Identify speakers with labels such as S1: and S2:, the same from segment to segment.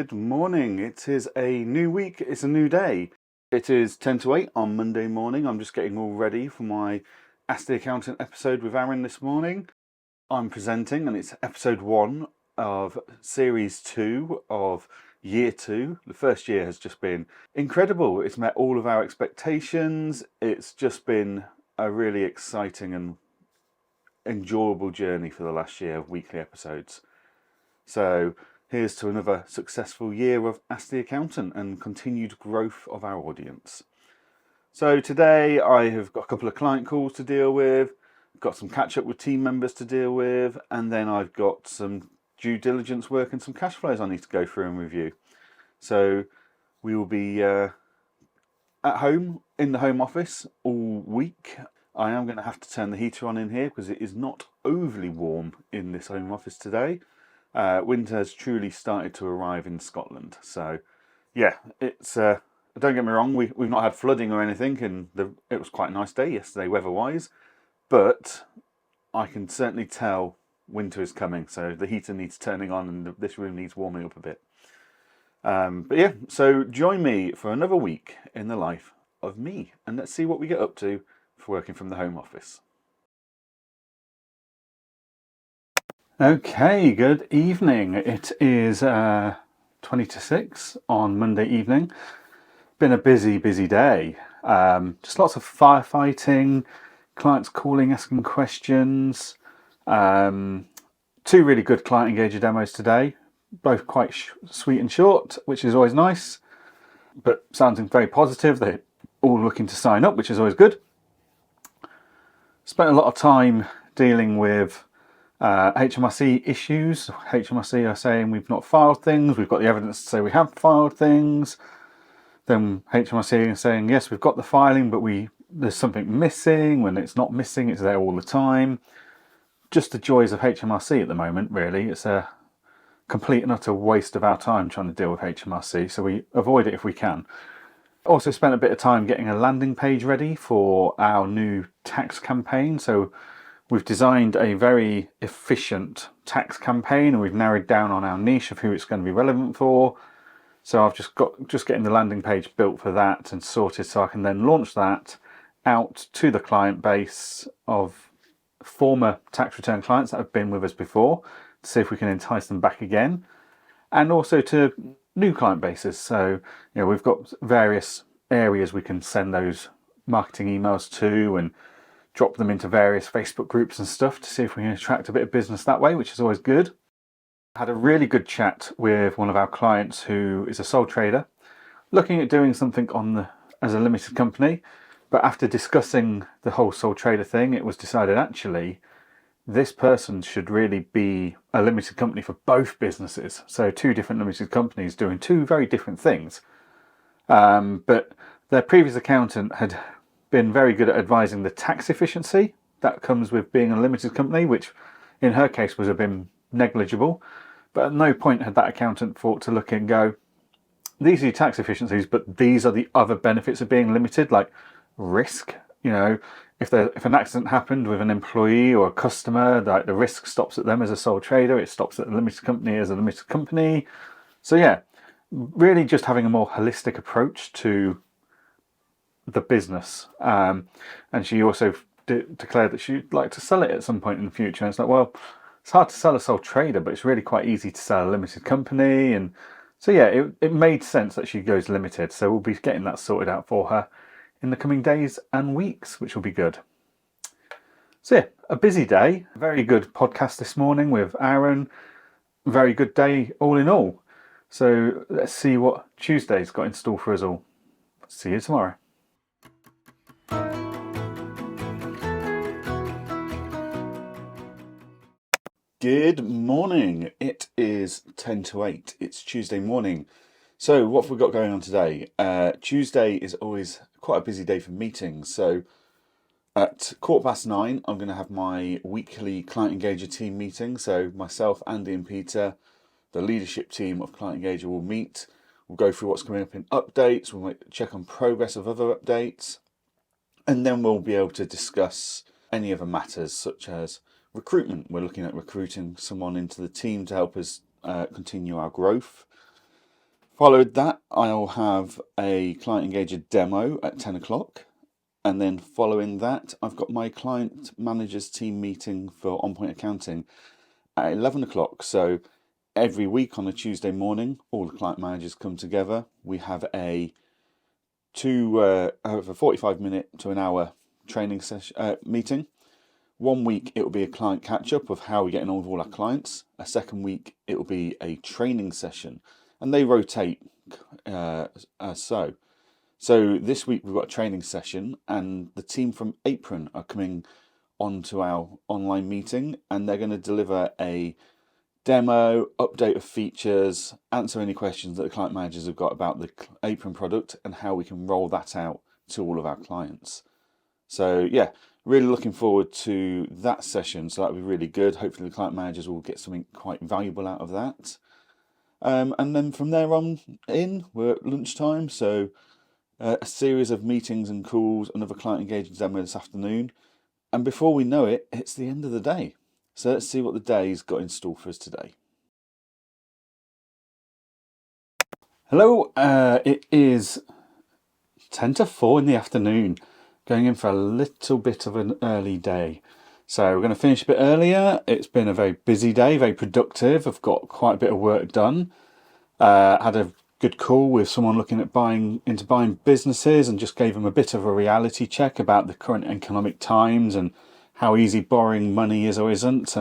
S1: Good morning. It is a new week. It's a new day. It is 10 to 8 on Monday morning. I'm just getting all ready for my Ask the Accountant episode with Aaron this morning. I'm presenting, and it's episode 1 of series 2 of year 2. The first year has just been incredible. It's met all of our expectations. It's just been a really exciting and enjoyable journey for the last year of weekly episodes. So here's to another successful year of Ask the Accountant and continued growth of our audience. So today I have got a couple of client calls to deal with, got some catch up with team members to deal with, and then I've got some due diligence work and some cash flows I need to go through and review. So we will be at home in the home office all week. I am going to have to turn the heater on in here because it is not overly warm in this home office today. Winter has truly started to arrive in Scotland. So yeah, it's don't get me wrong, we've not had flooding or anything, and it was quite a nice day yesterday weather-wise, but I can certainly tell winter is coming, so the heater needs turning on and this room needs warming up a bit. But yeah, so join me for another week in the life of me, and let's see what we get up to for working from the home office. Okay, good evening. It is 20 to 6 on Monday evening. Been a busy day. Just lots of firefighting, clients calling, asking questions. 2 really good client engager demos today, both quite sweet and short, which is always nice, but sounding very positive. They're all looking to sign up, which is always good. Spent a lot of time dealing with HMRC issues. HMRC are saying we've not filed things. We've got the evidence to say we have filed things. Then HMRC are saying, yes, we've got the filing, but there's something missing. When it's not missing, it's there all the time. Just the joys of HMRC at the moment, really. It's a complete and utter waste of our time trying to deal with HMRC, so we avoid it if we can. Also spent a bit of time getting a landing page ready for our new tax campaign. So we've designed a very efficient tax campaign, and we've narrowed down on our niche of who it's going to be relevant for. So I've just getting the landing page built for that and sorted, so I can then launch that out to the client base of former tax return clients that have been with us before, to see if we can entice them back again, and also to new client bases. So we've got various areas we can send those marketing emails to and drop them into various Facebook groups and stuff to see if we can attract a bit of business that way, which is always good. I had a really good chat with one of our clients who is a sole trader, looking at doing something as a limited company, but after discussing the whole sole trader thing, it was decided actually this person should really be a limited company for both businesses. So 2 different limited companies doing 2 very different things. But their previous accountant had been very good at advising the tax efficiency that comes with being a limited company, which in her case was a bit negligible. But at no point had that accountant thought to look and go, these are your tax efficiencies, but these are the other benefits of being limited, like risk. If an accident happened with an employee or a customer, like the risk stops at them as a sole trader, it stops at the limited company as a limited company. So yeah, really just having a more holistic approach to the business. And she also declared that she'd like to sell it at some point in the future. And it's like, well, it's hard to sell a sole trader, but it's really quite easy to sell a limited company. And so yeah, it made sense that she goes limited. So we'll be getting that sorted out for her in the coming days and weeks, which will be good. So yeah, a busy day. Very good podcast this morning with Aaron. Very good day all in all. So let's see what Tuesday's got in store for us all. See you tomorrow. Good morning. It is 10 to 8. It's Tuesday morning. So what have we got going on today? Tuesday is always quite a busy day for meetings. So at 9:15, I'm going to have my weekly client engager team meeting. So myself, Andy and Peter, the leadership team of Client Engager will meet. We'll go through what's coming up in updates. We'll check on progress of other updates. And then we'll be able to discuss any other matters such as recruitment. We're looking at recruiting someone into the team to help us continue our growth. Followed that, I'll have a client engager demo at 10 o'clock. And then following that, I've got my client managers team meeting for OnPoint Accounting at 11 o'clock. So every week on a Tuesday morning, all the client managers come together. We have a 45-minute to an hour training session meeting. 1 week it will be a client catch up of how we're getting on with all our clients. A second week it will be a training session, and they rotate as so. So this week we've got a training session, and the team from Apron are coming onto our online meeting, and they're going to deliver a demo, update of features, answer any questions that the client managers have got about the Apron product and how we can roll that out to all of our clients. So yeah, really looking forward to that session. So that'll be really good. Hopefully the client managers will get something quite valuable out of that. And then from there on in, we're at lunchtime. So a series of meetings and calls, another client engagement demo this afternoon. And before we know it, it's the end of the day. So let's see what the day's got in store for us today. Hello, it is 10 to 4 in the afternoon, going in for a little bit of an early day. So we're going to finish a bit earlier. It's been a very busy day, very productive. I've got quite a bit of work done. Had a good call with someone looking at buying businesses, and just gave them a bit of a reality check about the current economic times and how easy borrowing money is or isn't.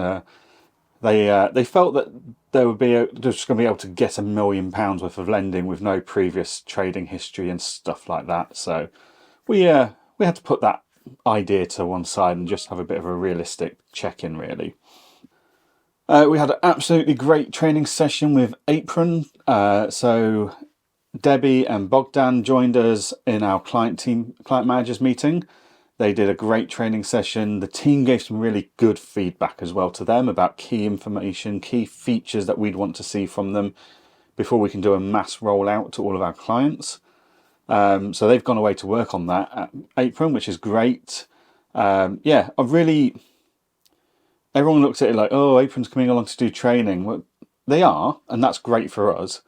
S1: They felt that they're just going to be able to get £1 million worth of lending with no previous trading history and stuff like that. So we had to put that idea to one side and just have a bit of a realistic check-in, really. We had an absolutely great training session with Apron. So Debbie and Bogdan joined us in our client managers meeting. They did a great training session. The team gave some really good feedback as well to them about key information, key features that we'd want to see from them before we can do a mass rollout to all of our clients. So they've gone away to work on that at Apron, which is great. Everyone looks at it like, oh, Apron's coming along to do training. Well, they are, and that's great for us.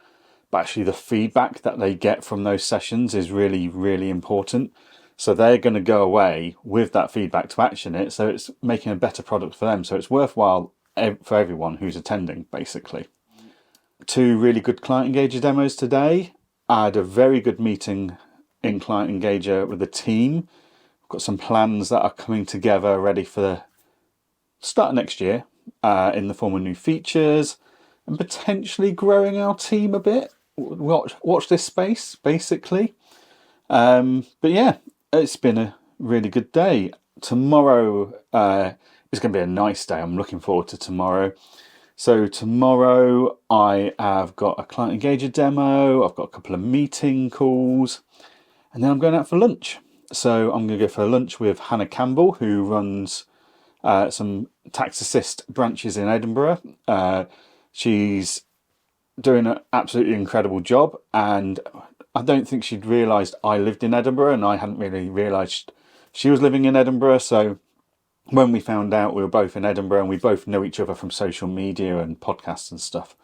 S1: But actually the feedback that they get from those sessions is really, really important. So they're going to go away with that feedback to action it. So it's making a better product for them. So it's worthwhile for everyone who's attending, basically. 2 really good client engager demos today. I had a very good meeting in client engager with the team. We've got some plans that are coming together ready for the start of next year in the form of new features and potentially growing our team a bit. Watch this space, basically. But yeah, it's been a really good day. Tomorrow is going to be a nice day. I'm looking forward to tomorrow. So tomorrow I have got a client engager demo. I've got a couple of meeting calls, and then I'm going out for lunch. So I'm going to go for lunch with Hannah Campbell, who runs some tax assist branches in Edinburgh. She's doing an absolutely incredible job, and I don't think she'd realised I lived in Edinburgh, and I hadn't really realised she was living in Edinburgh. So when we found out we were both in Edinburgh and we both know each other from social media and podcasts and stuff,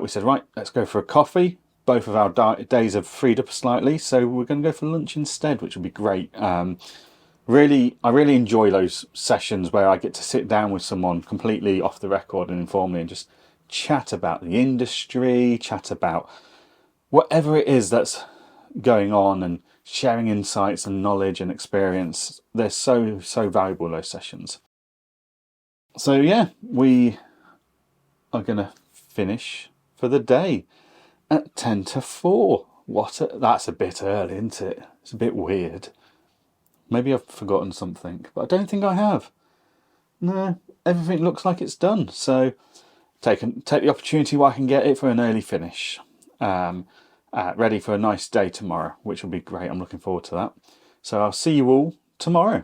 S1: we said, right, let's go for a coffee. Both of our days have freed up slightly, so we're going to go for lunch instead, which would be great. I really enjoy those sessions where I get to sit down with someone completely off the record and informally and just chat about the industry, chat about whatever it is that's going on, and sharing insights and knowledge and experience. They're so valuable, those sessions. So yeah, we are going to finish for the day at 10 to 4. That's a bit early, isn't it? It's a bit weird. Maybe I've forgotten something, but I don't think I have. No, everything looks like it's done. So take the opportunity while I can get it for an early finish. Ready for a nice day tomorrow, which will be great. I'm looking forward to that. So I'll see you all tomorrow.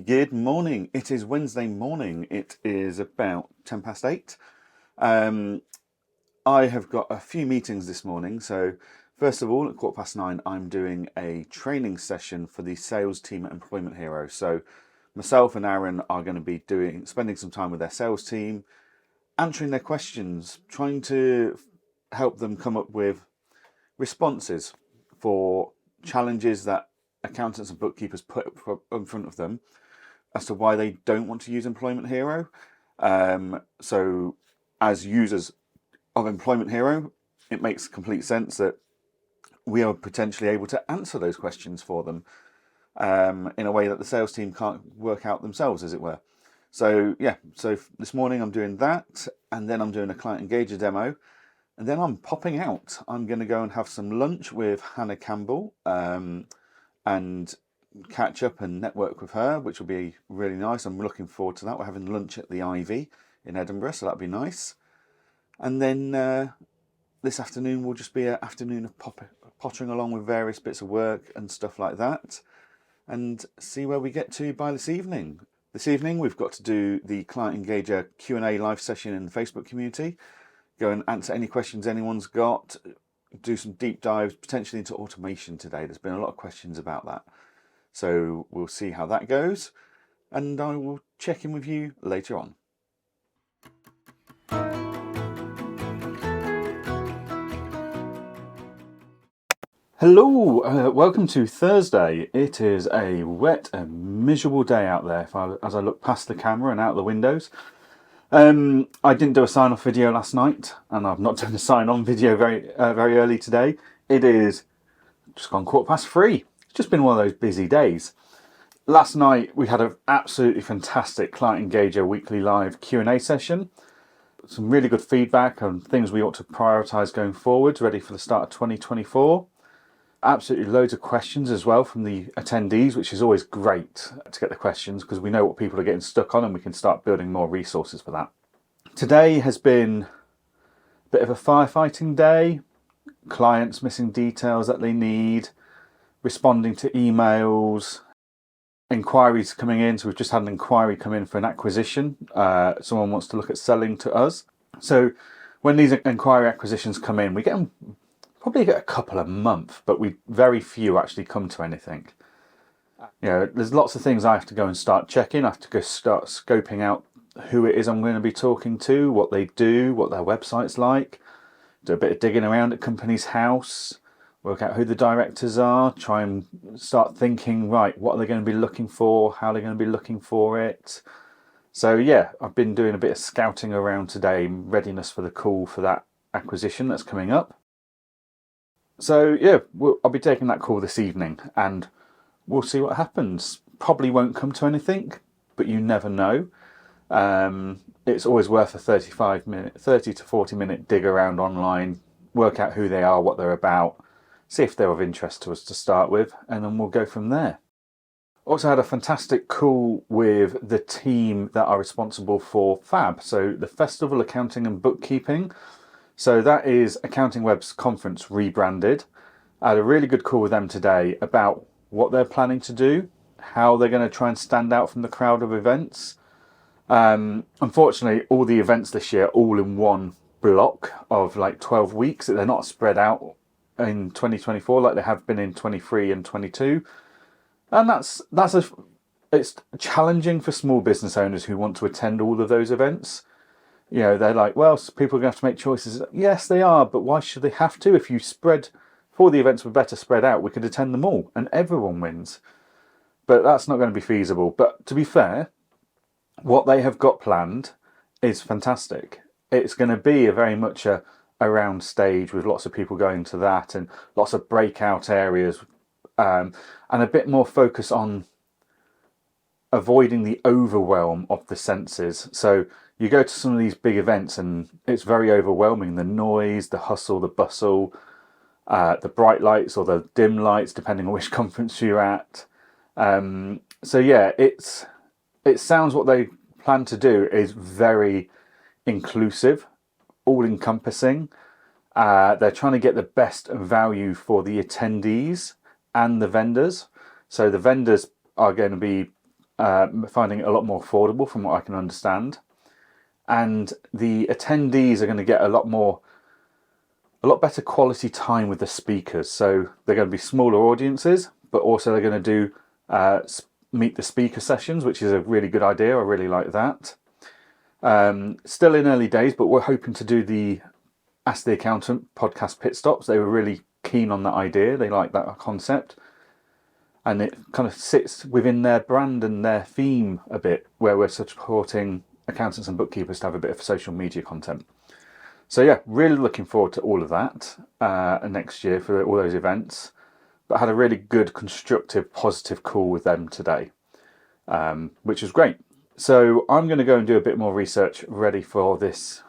S1: Good morning. It is Wednesday morning. It is about 8:10. I have got a few meetings this morning. So first of all, at 9:15, I'm doing a training session for the sales team at Employment Hero. So myself and Aaron are going to be spending some time with their sales team, answering their questions, trying to help them come up with responses for challenges that accountants and bookkeepers put in front of them as to why they don't want to use Employment Hero. So as users of Employment Hero, it makes complete sense that we are potentially able to answer those questions for them in a way that the sales team can't work out themselves, as it were. So this morning I'm doing that, and then I'm doing a client engager demo, and then I'm popping out. I'm going to go and have some lunch with Hannah Campbell and catch up and network with her, which will be really nice. I'm looking forward to that. We're having lunch at the Ivy in Edinburgh, so that'll be nice. And then this afternoon will just be an afternoon of pottering along with various bits of work and stuff like that, and see where we get to by this evening. This evening we've got to do the Client Engager Q&A live session in the Facebook community, go and answer any questions anyone's got, do some deep dives potentially into automation today. There's been a lot of questions about that. So we'll see how that goes, and I will check in with you later on. Hello, welcome to Thursday. It is a wet and miserable day out there as I look past the camera and out the windows. I didn't do a sign-off video last night, and I've not done a sign-on video very early today. It is just gone 3:15. It's just been one of those busy days. Last night we had an absolutely fantastic Client Engager weekly live Q&A session. Some really good feedback on things we ought to prioritise going forward, ready for the start of 2024. Absolutely loads of questions as well from the attendees, which is always great to get the questions because we know what people are getting stuck on and we can start building more resources for that. Today has been a bit of a firefighting day. Clients missing details that they need, responding to emails, inquiries coming in. So we've just had an inquiry come in for an acquisition. Someone wants to look at selling to us. So when these inquiry acquisitions come in, we get them probably get a couple a month, but very few actually come to anything. There's lots of things I have to go and start checking. I have to go start scoping out who it is I'm going to be talking to, what they do, what their website's like, do a bit of digging around at company's house, work out who the directors are, try and start thinking, right, what are they going to be looking for, how they're going to be looking for it. So I've been doing a bit of scouting around today, readiness for the call for that acquisition that's coming up. So I'll be taking that call this evening, and we'll see what happens. Probably won't come to anything, but you never know. It's always worth a 30 to 40 minute dig around online, work out who they are, what they're about, see if they're of interest to us to start with, and then we'll go from there. Also had a fantastic call with the team that are responsible for FAB, so the Festival Accounting and Bookkeeping. So that is Accounting Web's conference rebranded. I had a really good call with them today about what they're planning to do, how they're going to try and stand out from the crowd of events. Unfortunately, all the events this year all in one block of like 12 weeks. They're not spread out in 2024 like they have been in 23 and 22. And it's challenging for small business owners who want to attend all of those events. They're like, well, people are going to have to make choices. Yes, they are, but why should they have to? If all the events were better spread out, we could attend them all and everyone wins. But that's not going to be feasible. But to be fair, what they have got planned is fantastic. It's going to be very much a round stage with lots of people going to that and lots of breakout areas and a bit more focus on avoiding the overwhelm of the senses. So you go to some of these big events and it's very overwhelming. The noise, the hustle, the bustle, the bright lights or the dim lights, depending on which conference you're at. It sounds what they plan to do is very inclusive, all-encompassing. They're trying to get the best value for the attendees and the vendors. So the vendors are going to be finding it a lot more affordable from what I can understand. And the attendees are going to get a lot better quality time with the speakers. So they're going to be smaller audiences, but also they're going to do meet the speaker sessions, which is a really good idea. I really like that. Still in early days, but we're hoping to do the Ask the Accountant podcast pit stops. They were really keen on that idea. They like that concept. And it kind of sits within their brand and their theme a bit, where we're supporting accountants and bookkeepers to have a bit of social media content. So yeah, really looking forward to all of that next year for all those events. But had a really good, constructive, positive call with them today, which was great. So I'm going to go and do a bit more research ready for this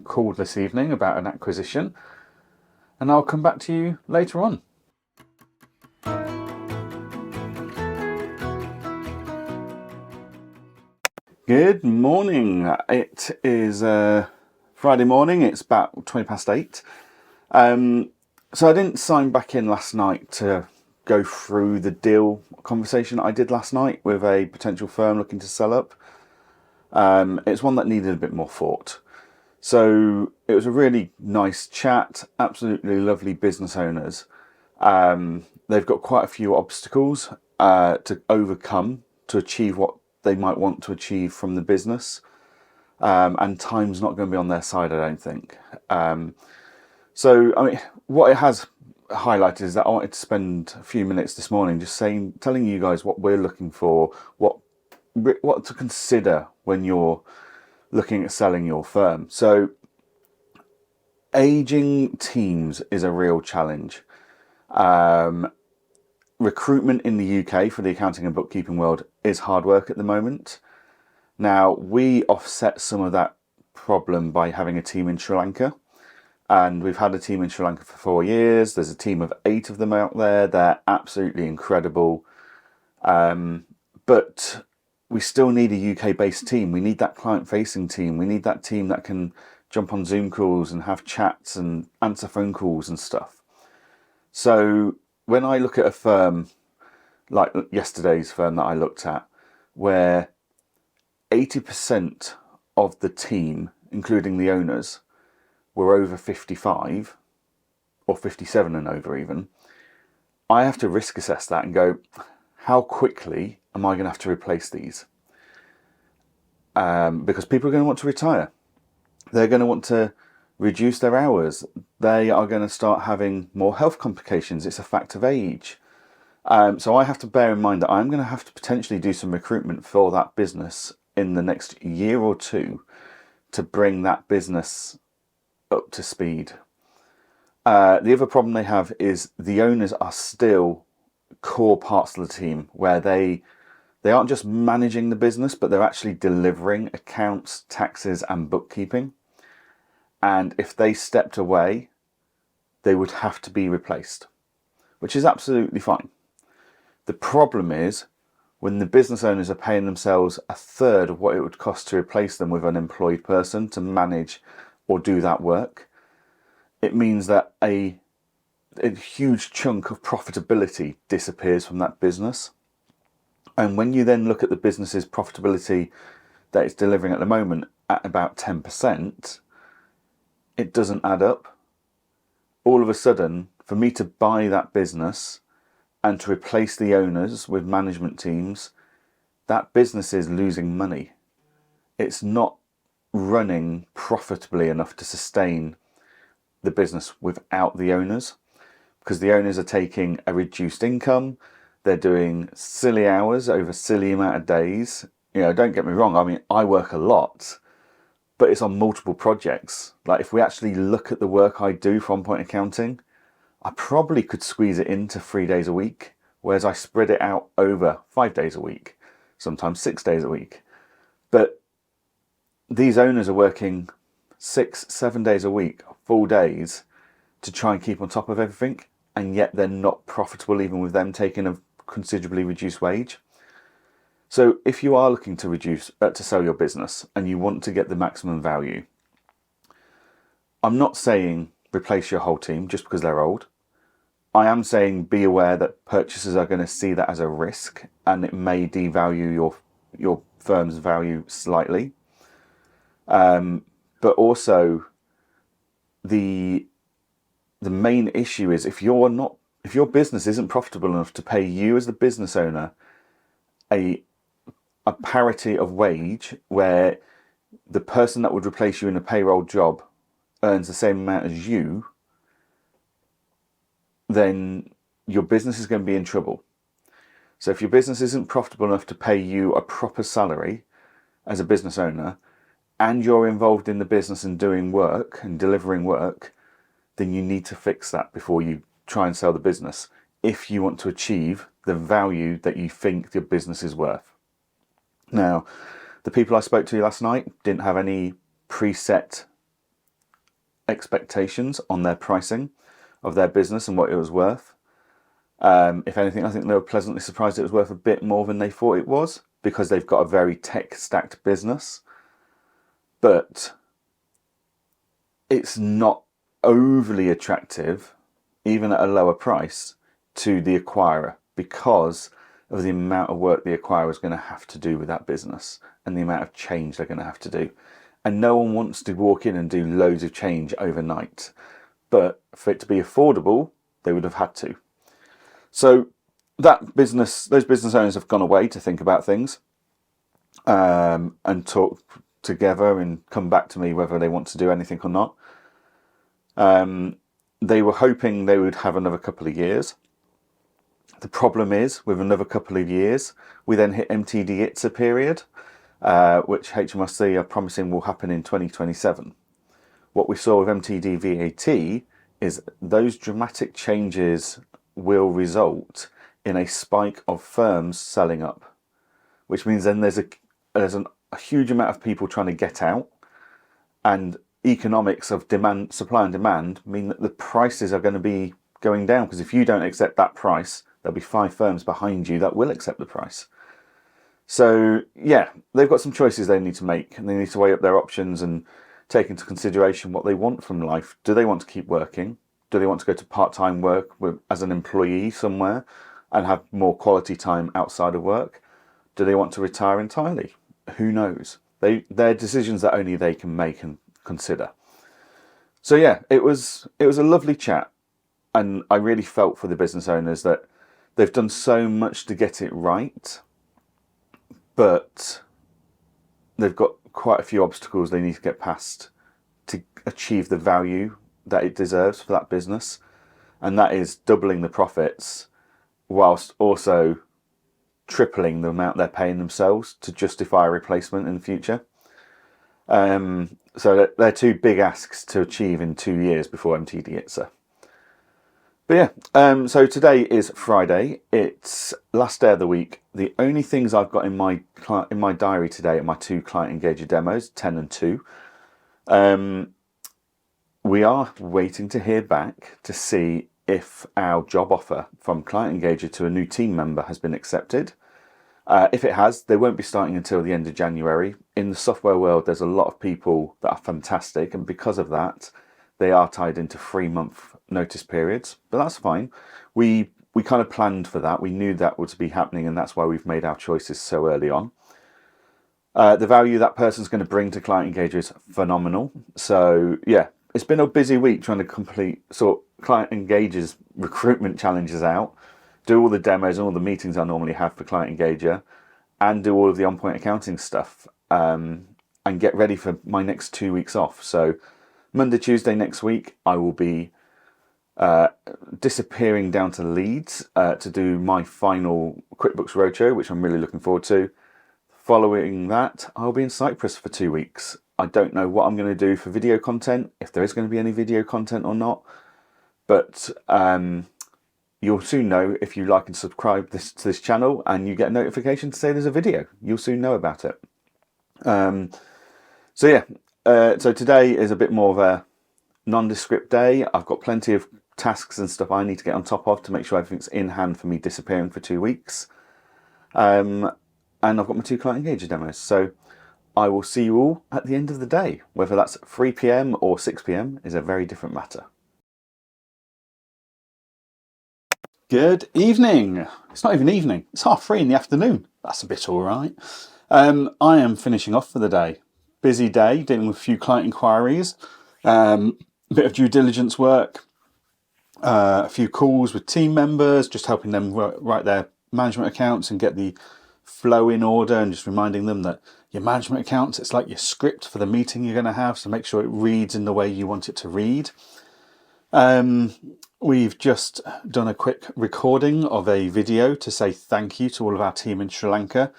S1: call this evening about an acquisition. And I'll come back to you later on. Good morning. It is Friday morning. It's about 8:20. So I didn't sign back in last night to go through the deal conversation I did last night with a potential firm looking to sell up. It's one that needed a bit more thought. So it was a really nice chat, absolutely lovely business owners. They've got quite a few obstacles to overcome to achieve what they might want to achieve from the business. And time's not going to be on their side, I don't think. So, I mean, what it has highlighted is that I wanted to spend a few minutes this morning just telling you guys what we're looking for, what to consider when you're looking at selling your firm. So, aging teams is a real challenge. Recruitment in the UK for the accounting and bookkeeping world is hard work at the moment. Now, we offset some of that problem by having a team in Sri Lanka. And we've had a team in Sri Lanka for 4 years. There's a team of 8 of them out there. They're absolutely incredible. But we still need a UK-based team. We need that client-facing team. We need that team that can jump on Zoom calls and have chats and answer phone calls and stuff. So when I look at a firm, like yesterday's firm that I looked at, where 80% of the team, including the owners, were over 55 or 57 and over even, I have to risk assess that and go, how quickly am I going to have to replace these? Because people are going to want to retire. They're going to want to reduce their hours. They are going to start having more health complications. It's a fact of age. So I have to bear in mind that I'm going to have to potentially do some recruitment for that business in the next year or two to bring that business up to speed. The other problem they have is the owners are still core parts of the team, where they aren't just managing the business, but they're actually delivering accounts, taxes and bookkeeping. And if they stepped away, they would have to be replaced, which is absolutely fine. The problem is when the business owners are paying themselves a third of what it would cost to replace them with an employed person to manage or do that work, it means that a huge chunk of profitability disappears from that business. And when you then look at the business's profitability that it's delivering at the moment at about 10%, it doesn't add up. All of a sudden, for me to buy that business and to replace the owners with management teams, that business is losing money. It's not running profitably enough to sustain the business without the owners, because the owners are taking a reduced income. They're doing silly hours over silly amount of days. You know, don't get me wrong. I mean, I work a lot, but it's on multiple projects. Like if we actually look at the work I do for OnPoint Accounting, I probably could squeeze it into 3 days a week, whereas I spread it out over 5 days a week, sometimes 6 days a week. But these owners are working 6-7 days a week, full days, to try and keep on top of everything, and yet they're not profitable even with them taking a considerably reduced wage. So if you are looking to sell your business and you want to get the maximum value, I'm not saying replace your whole team just because they're old. I am saying be aware that purchasers are going to see that as a risk, and it may devalue your firm's value slightly. But also the main issue is if your business isn't profitable enough to pay you as the business owner a parity of wage where the person that would replace you in a payroll job earns the same amount as you, then your business is going to be in trouble. So if your business isn't profitable enough to pay you a proper salary as a business owner, and you're involved in the business and doing work and delivering work, then you need to fix that before you try and sell the business, if you want to achieve the value that you think your business is worth. Now, the people I spoke to last night didn't have any preset expectations on their pricing of their business and what it was worth. If anything, I think they were pleasantly surprised it was worth a bit more than they thought it was, because they've got a very tech-stacked business. But it's not overly attractive, even at a lower price, to the acquirer, because of the amount of work the acquirer is going to have to do with that business and the amount of change they're going to have to do. And no one wants to walk in and do loads of change overnight. But for it to be affordable, they would have had to. So those business owners have gone away to think about things, and talk together and come back to me whether they want to do anything or not. They were hoping they would have another couple of years. The problem is, with another couple of years, we then hit MTD ITSA period, which HMRC are promising will happen in 2027. What we saw with MTD VAT is those dramatic changes will result in a spike of firms selling up, which means then there's a huge amount of people trying to get out, and economics of demand, supply and demand, mean that the prices are going to be going down, because if you don't accept that price, there'll be 5 firms behind you that will accept the price. So yeah, they've got some choices they need to make, and they need to weigh up their options and take into consideration what they want from life. Do they want to keep working? Do they want to go to part-time work as an employee somewhere and have more quality time outside of work? Do they want to retire entirely? Who knows? They're decisions that only they can make and consider. So yeah, it was a lovely chat, and I really felt for the business owners that they've done so much to get it right, but they've got quite a few obstacles they need to get past to achieve the value that it deserves for that business, and that is doubling the profits whilst also tripling the amount they're paying themselves to justify a replacement in the future. So they're 2 big asks to achieve in 2 years before MTD ITSA. But yeah, so today is Friday. It's last day of the week. The only things I've got in my diary today are my 2 client engager demos, 10 and 2. We are waiting to hear back to see if our job offer from client engager to a new team member has been accepted. If it has, they won't be starting until the end of January. In the software world, there's a lot of people that are fantastic, and because of that, they are tied into 3-month notice periods, but that's fine. We kind of planned for that. We knew that would be happening, and that's why we've made our choices so early on. The value that person's going to bring to client engager is phenomenal. So yeah, it's been a busy week trying to sort client engager's recruitment challenges out, do all the demos and all the meetings I normally have for client engager, and do all of the OnPoint accounting stuff, and get ready for my next 2 weeks off. So Monday, Tuesday next week, I will be disappearing down to Leeds to do my final QuickBooks Roadshow, which I'm really looking forward to. Following that, I'll be in Cyprus for 2 weeks. I don't know what I'm going to do for video content, if there is going to be any video content or not, but you'll soon know if you like and subscribe to this channel, and you get a notification to say there's a video. You'll soon know about it. So yeah, so today is a bit more of a nondescript day. I've got plenty of tasks and stuff I need to get on top of to make sure everything's in hand for me disappearing for 2 weeks. And I've got my 2 client engager demos. So I will see you all at the end of the day. Whether that's 3 PM or 6 PM is a very different matter. Good evening. It's not even evening. It's 3:30 in the afternoon. That's a bit all right. I am finishing off for the day. Busy day, dealing with a few client inquiries, a bit of due diligence work, a few calls with team members, just helping them write their management accounts and get the flow in order, and just reminding them that your management accounts, it's like your script for the meeting you're going to have, so make sure it reads in the way you want it to read. We've just done a quick recording of a video to say thank you to all of our team in Sri Lanka.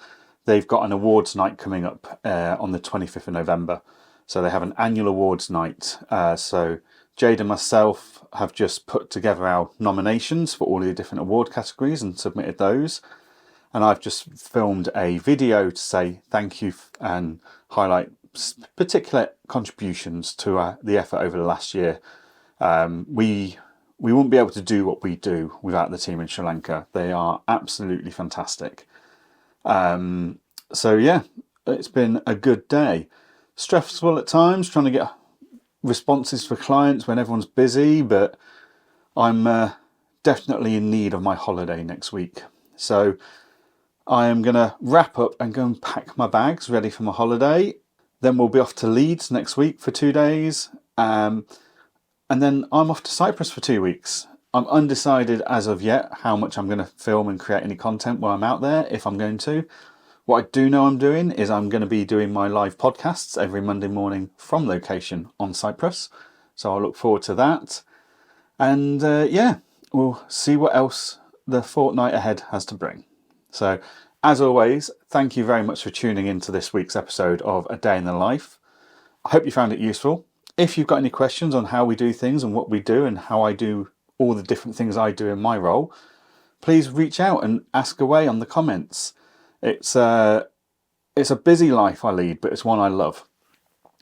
S1: They've got an awards night coming up on the 25th of November. So they have an annual awards night. So Jade and myself have just put together our nominations for all the different award categories and submitted those. And I've just filmed a video to say thank you and highlight particular contributions to the effort over the last year. We wouldn't be able to do what we do without the team in Sri Lanka. They are absolutely fantastic. So yeah, it's been a good day. Stressful at times, trying to get responses for clients when everyone's busy, but I'm definitely in need of my holiday next week. So I am going to wrap up and go and pack my bags ready for my holiday. Then we'll be off to Leeds next week for 2 days. And then I'm off to Cyprus for 2 weeks. I'm undecided as of yet how much I'm going to film and create any content while I'm out there, if I'm going to. What I do know I'm doing is I'm going to be doing my live podcasts every Monday morning from location on Cyprus. So I'll look forward to that. And yeah, we'll see what else the fortnight ahead has to bring. So as always, thank you very much for tuning into this week's episode of A Day in the Life. I hope you found it useful. If you've got any questions on how we do things and what we do and how I do all the different things I do in my role, please reach out and ask away on the comments. It's a busy life I lead, but it's one I love.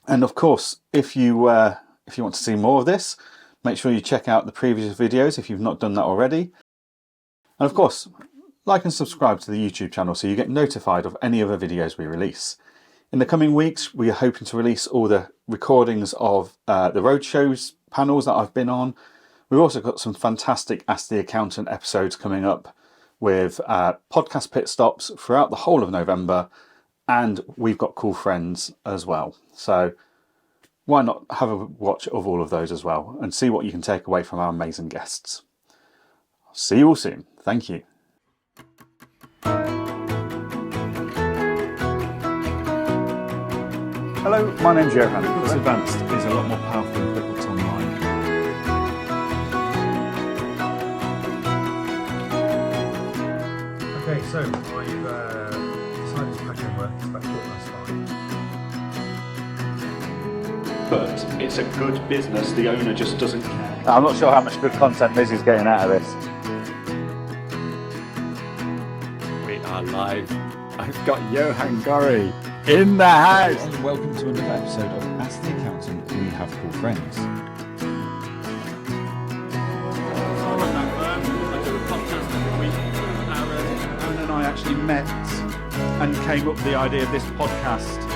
S1: And of course, if you want to see more of this, make sure you check out the previous videos if you've not done that already. And of course, like and subscribe to the YouTube channel so you get notified of any other videos we release. In the coming weeks, we are hoping to release all the recordings of the roadshows panels that I've been on. We've also got some fantastic Ask the Accountant episodes coming up with podcast pit stops throughout the whole of November, and we've got cool friends as well. So why not have a watch of all of those as well and see what you can take away from our amazing guests. See you all soon. Thank you. Hello, my name's Johann. QuickBooks Advanced is a lot more powerful than QuickBooks Online. Okay, so I've decided to pack in work. It's about 5:15. But it's a good business. The owner just doesn't care. I'm not sure how much good content Liz is getting out of this.
S2: We are live. I've got Johann Goree in the house.
S1: And welcome to another episode of Ask the Accountant. We have cool friends.
S2: I run that firm. I do a podcast every week.
S1: Aaron and I actually met and came up with the idea of this podcast